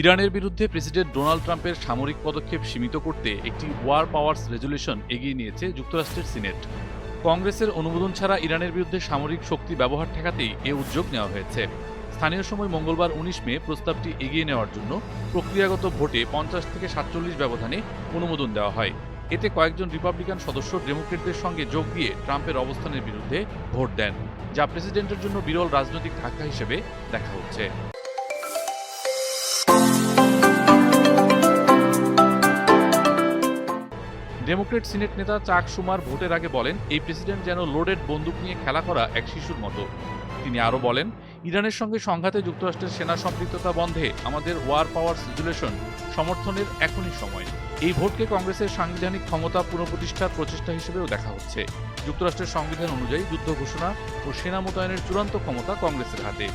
ইরানের বিরুদ্ধে president Donald ট্রাম্পের সামরিক পদক্ষেপ সীমিত করতে একটি ওয়ার পাওয়ার্স রেজুলেশন এগিয়ে নিয়েছে যুক্তরাষ্ট্রের সিনেট। কংগ্রেসের অনুমোদন ছাড়া ইরানের বিরুদ্ধে সামরিক শক্তি ব্যবহার ঠেকাতেই এ উদ্যোগ নেওয়া হয়েছে। স্থানীয় সময় মঙ্গলবার ১৯ মে প্রস্তাবটি এগিয়ে নেওয়ার জন্য প্রক্রিয়াগত ভোটে ৫০ থেকে ৪৭ ব্যবধানে অনুমোদন দেওয়া হয়। এতে কয়েকজন রিপাবলিকান সদস্য ডেমোক্রেটদের সঙ্গে যোগ দিয়ে ট্রাম্পের অবস্থানের বিরুদ্ধে ভোট দেন, যা প্রেসিডেন্টের জন্য বিরল রাজনৈতিক ধাক্কা হিসেবে দেখা হচ্ছে। ডেমোক্রেট সিনেট নেতা চাক শুমার ভোটের আগে বলেন, এই প্রেসিডেন্ট যেন লোডেড বন্দুক নিয়ে খেলা করা এক শিশুর মতো। তিনি আরও বলেন, ইরানের সঙ্গে সংঘাতে যুক্তরাষ্ট্রের সেনা সম্পৃক্ততা বন্ধে আমাদের ওয়ার পাওয়ার্স রেজুলেশন সমর্থনের এখনই সময়। এই ভোটকে কংগ্রেসের সাংবিধানিক ক্ষমতা পুনঃপ্রতিষ্ঠার প্রচেষ্টা হিসেবেও দেখা হচ্ছে। যুক্তরাষ্ট্রের সংবিধান অনুযায়ী যুদ্ধ ঘোষণা ও সেনা মোতায়েনের চূড়ান্ত ক্ষমতা কংগ্রেসের হাতে।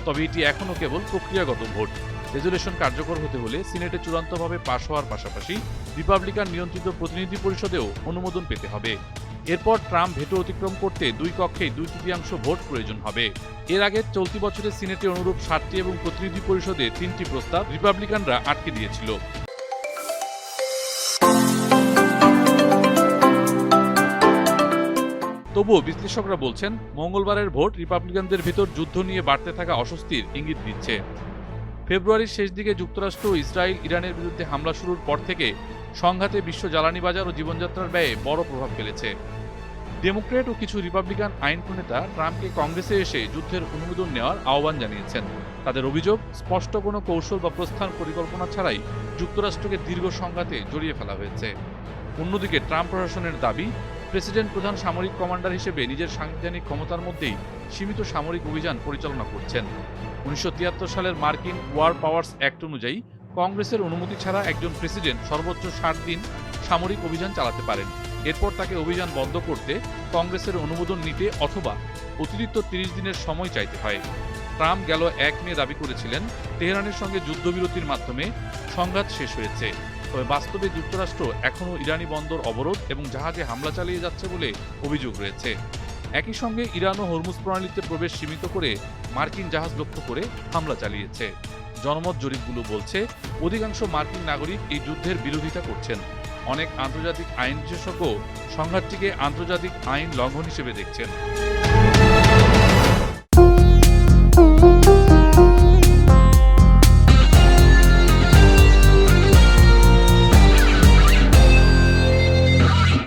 তবে এটি এখনও কেবল প্রক্রিয়াগত ভোট। রেজুলেশন কার্যকর হতে হলে সিনেটে চূড়ান্তভাবে পাশ হওয়ার পাশাপাশি রিপাবলিকান নিয়ন্ত্রিত প্রতিনিধি পরিষদেও অনুমোদন পেতে হবে। এরপর ট্রাম্প ভেটো অতিক্রম করতে দুই কক্ষেই ২/৩ ভোট প্রয়োজন হবে। এর আগে চলতি বছরের সিনেটে অনুরূপ ৭টি এবং প্রতিনিধি পরিষদে ৩টি প্রস্তাব রিপাবলিকানরা আটকে দিয়েছিল। তবুও বিশ্লেষকরা বলছেন, মঙ্গলবারের ভোট রিপাবলিকানদের ভেতর যুদ্ধ নিয়ে বাড়তে থাকা অস্বস্তির ইঙ্গিত দিচ্ছে। ফেব্রুয়ারির শেষ দিকে যুক্তরাষ্ট্র ও ইসরায়েল ইরানের বিরুদ্ধে হামলা শুরুর পর থেকে সংঘাতে বিশ্ব জ্বালানি বাজার ও জীবনযাত্রার ব্যয়ে বড় প্রভাব ফেলেছে। ডেমোক্রেট ও কিছু রিপাবলিকান আইন প্রণেতা ট্রাম্পকে কংগ্রেসে এসে যুদ্ধের অনুমোদন নেওয়ার আহ্বান জানিয়েছেন। তাদের অভিযোগ, স্পষ্ট কোনো কৌশল বা প্রস্থান পরিকল্পনা ছাড়াই যুক্তরাষ্ট্রকে দীর্ঘ সংঘাতে জড়িয়ে ফেলা হয়েছে। অন্যদিকে ট্রাম্প প্রশাসনের দাবি, প্রেসিডেন্ট প্রধান সামরিক কমান্ডার হিসেবে নিজের সাংবিধানিক ক্ষমতার মধ্যেই সীমিত সামরিক অভিযান পরিচালনা করছেন। ১৯৭৩ সালের মার্কিন ওয়ার পাওয়ার্স অ্যাক্ট অনুযায়ী কংগ্রেসের অনুমতি ছাড়া একজন প্রেসিডেন্ট সর্বোচ্চ ৬০ দিন সামরিক অভিযান চালাতে পারেন। এরপর তাকে অভিযান বন্ধ করতে কংগ্রেসের অনুমোদন নিতে অথবা অতিরিক্ত ৩০ দিনের সময় চাইতে হয়। ট্রাম্প গেল ১ মে দাবি করেছিলেন, তেহরানের সঙ্গে যুদ্ধবিরতির মাধ্যমে সংঘাত শেষ হয়েছে। তবে বাস্তবে যুক্তরাষ্ট্র এখনও ইরানি বন্দর অবরোধ এবং জাহাজে হামলা চালিয়ে যাচ্ছে বলে অভিযোগ রয়েছে। একই সঙ্গে ইরানও হরমুজ প্রণালীতে প্রবেশ সীমিত করে মার্কিন জাহাজ লক্ষ্য করে হামলা চালিয়েছে। জনমত জরিপগুলো বলছে, অধিকাংশ মার্কিন নাগরিক এই যুদ্ধের বিরোধিতা করছেন। অনেক আন্তর্জাতিক আইন বিশেষজ্ঞ সংঘাতটিকে আন্তর্জাতিক আইন লঙ্ঘন হিসেবে দেখছেন।